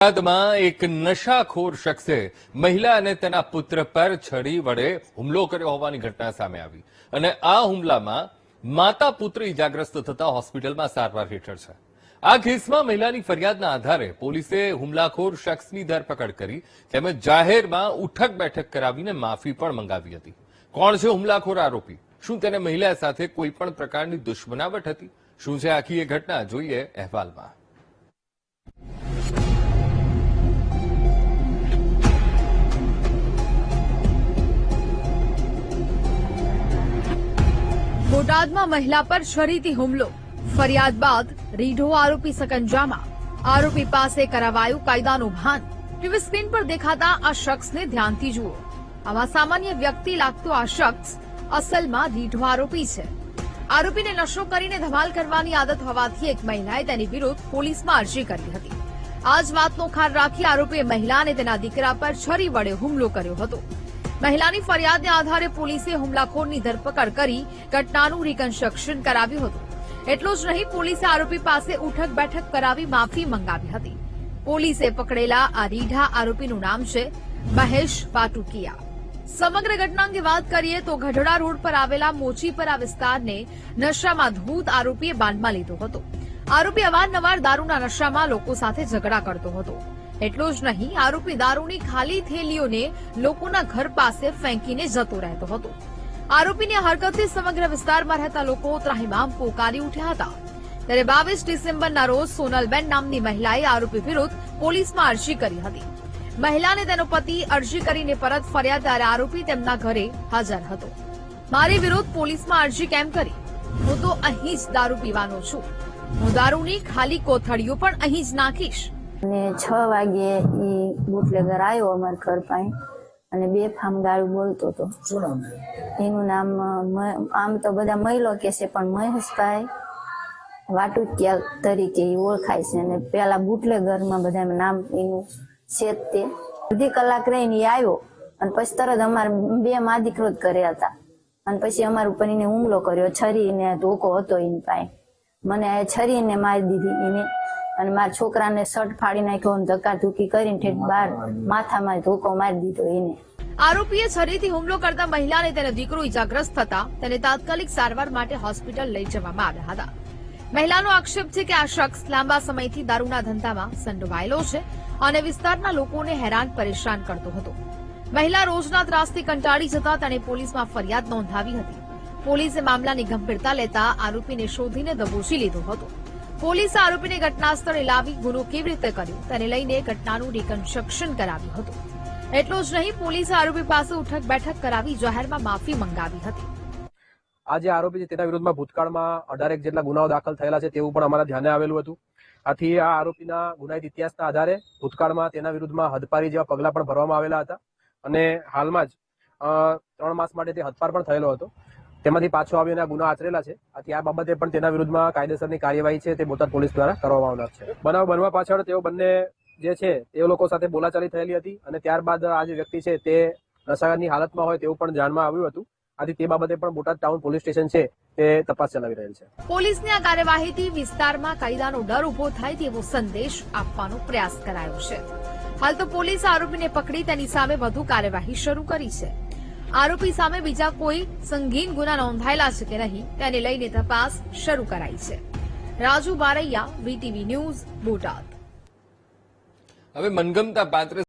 અમદાવાદમાં એક નશાખોર શખ્સે મહિલા અને તેના પુત્ર પર છરી વડે હુમલો કર્યો હોવાની ઘટના સામે આવી અને આ હુમલામાં માતા પુત્ર ઇજાગ્રસ્ત થતા હોસ્પિટલમાં સારવાર હેઠળ છે। આ કેસમાં મહિલાની ફરિયાદના આધારે પોલીસે હુમલાખોર શખ્સની ધરપકડ કરી તેમજ જાહેરમાં ઉઠક બેઠક કરાવીને માફી પણ મંગાવી હતી। કોણ છે હુમલાખોર આરોપી? શું તેને મહિલા સાથે કોઈ પણ પ્રકારની દુશ્મનાવટ હતી? શું છે આખી એ ઘટના? જોઈએ અહેવાલમાં। બોટાદમાં મહિલા પર છરીથી હુમલો, ફરિયાદ બાદ રીઢો આરોપી સકંજામાં, આરોપી પાસે કરાવાયું કાયદાનું ભાન। ટીવી સ્ક્રીન પર દેખાતા આ શખ્સને ધ્યાનથી જુઓ। આમાં સામાન્ય વ્યક્તિ લાગતો આ શખ્સ અસલમાં રીઢો આરોપી છે। આરોપીને નશો કરીને ધમાલ કરવાની આદત હોવાથી એક મહિલાએ તેની વિરુદ્ધ પોલીસમાં અરજી કરી હતી। આ જ વાતનો ખાર રાખી આરોપીએ મહિલા અને તેના દીકરા પર છરી વડે હુમલો કર્યો હતો। મહિલાની ફરિયાદને આધારે પોલીસે હુમલાખોરની ધરપકડ કરી ઘટનાનું રિકન્સ્ટ્રક્શન કરાવ્યું હતું। એટલું જ નહીં, પોલીસે આરોપી પાસે ઉઠક બેઠક કરાવી માફી મંગાવી હતી। પોલીસે પકડેલા આ રીઢા આરોપીનું નામ છે મહેશ પાટુકિયા। સમગ્ર ઘટના અંગે વાત કરીએ તો ગઢડા રોડ પર આવેલા મોચીપરા વિસ્તારને નશામાં ધૂત આરોપીએ બાંધમાં લીધો હતો। આરોપી અવારનવાર દારૂના નશામાં લોકો સાથે ઝઘડા કરતો હતો। એટલું જ નહીં, આરોપી દારૂની ખાલી થેલીઓને લોકોના ઘર પાસે ફેંકીને જતો રહેતો હતો। આરોપીની હરકતથી સમગ્ર વિસ્તારમાં રહેતા લોકો ત્રાહિમામ પોકારી ઉઠ્યા હતા। ત્યારે 22 ડિસેમ્બરના રોજ સોનલબેન નામની મહિલાએ આરોપી વિરુદ્ધ પોલીસમાં અરજી કરી હતી। મહિલાને તેનો પતિ અરજી કરીને પરત ફર્યા ત્યારે આરોપી તેમના ઘરે હાજર હતો। મારી વિરુદ્ધ પોલીસમાં અરજી કેમ કરી? હું તો અહીં જ દારૂ પીવાનો છું। હું દારૂની ખાલી કોથળીઓ પણ અહીં જ નાખીશ। અને 6 વાગ્યે ઈ બુટલેગર આવ્યો અમારા ઘર પાસે અને બેફામ ગાળું બોલતો હતો। એનું નામ આમ તો બધા મહિલો કે છે પણ મહેશભાઈ વાટુકિયા તરીકે ઈ ઓળખાય છે। અને પેલા બુટલેગરમાં બધા નામ એનું છે તે અડધી કલાક રહીને ઈ આવ્યો અને પછી તરત અમારે 2 મા દીકરો જ કર્યા હતા અને પછી અમારા ઉપર એને હુમલો કર્યો। છરીને ધોકો હતો એની પાસે, મને છરીને મારી દીધી એને અને મારા છોકરાને શર્ટ ફાડી નાખ્યો અને ધક્કાધુક્કી કરીને ઠેઠ બહાર માથામાં ધોકો મારી દીધો એને। આરોપીએ છરીથી હુમલો કરતા મહિલા અને તેનો દીકરો ઇજાગ્રસ્ત થતા તેને તાત્કાલિક સારવાર માટે હોસ્પિટલ લઈ જવામાં આવ્યા હતા। મહિલાનો આક્ષેપ છે કે આ શખ્સ લાંબા સમયથી દારૂના ધંધામાં સંડોવાયેલો છે અને વિસ્તારના લોકોને હેરાન પરેશાન કરતો હતો। મહિલા રોજના ત્રાસથી કંટાળી જતા તેણે પોલીસમાં ફરિયાદ નોંધાવી હતી। પોલીસે મામલાની ગંભીરતા લેતા આરોપીને શોધીને દબોચી લીધો હતો। પોલીસે આરોપીને ઘટના સ્થળે લાવી ગુનો કેવી રીતે કર્યો તેને લઈને ઘટનાનું રિકન્સ્ટ્રક્શન કરાવ્યું હતું। એટલું જ નહીં, પોલીસે આરોપી પાસે ઉઠક બેઠક કરાવી જાહેરમાં માફી મંગાવી હતી। આ જે આરોપી છે તેના વિરુદ્ધમાં ભૂતકાળમાં 18 જેટલા ગુનાઓ દાખલ થયેલા છે તેવું પણ અમારા ધ્યાને આવેલું હતું। આથી આ આરોપીના ગુનાહિત ઇતિહાસના આધારે ભૂતકાળમાં તેના વિરુદ્ધમાં હદપારી જેવા પગલા પણ ભરવામાં આવેલા હતા અને હાલમાં જ 3 માસ માટે તે હદપાર પણ થયેલો હતો। તેમાંથી પાછો આવીને ગુના આચરેલા છે। આથી આ બાબતે પણ તેના વિરુદ્ધમાં કાયદેસરની કાર્યવાહી છે તે બોટાદ પોલીસ દ્વારા કરવામાં આવનાર છે। બનાવ બનવા પાછળ તેઓ બંને જે છે તે લોકો સાથે બોલાચાલી થયેલી હતી અને ત્યારબાદ આ જે વ્યક્તિ છે તે નશાની હાલતમાં હોય તેવું પણ જાણમાં આવ્યું હતું। આથી તે બાબતે પણ બોટાદ ટાઉન પોલીસ સ્ટેશન છે તે તપાસ ચલાવી રહેલ છે। પોલીસની આ કાર્યવાહીથી વિસ્તારમાં કાયદાનો ડર ઉભો થાય તેવો સંદેશ આપવાનો પ્રયાસ કરાયો છે। હાલ તો પોલીસે આરોપીને પકડી તેની સામે વધુ કાર્યવાહી શરૂ કરી છે। આરોપી સામે બીજા કોઈ સંગીન ગુના નોંધાયેલા છે કે નહીં તેને લઈને તપાસ શરૂ કરાઈ છે। Raju Baraiya, VTV news, Botad. હવે મનગમતા પાત્ર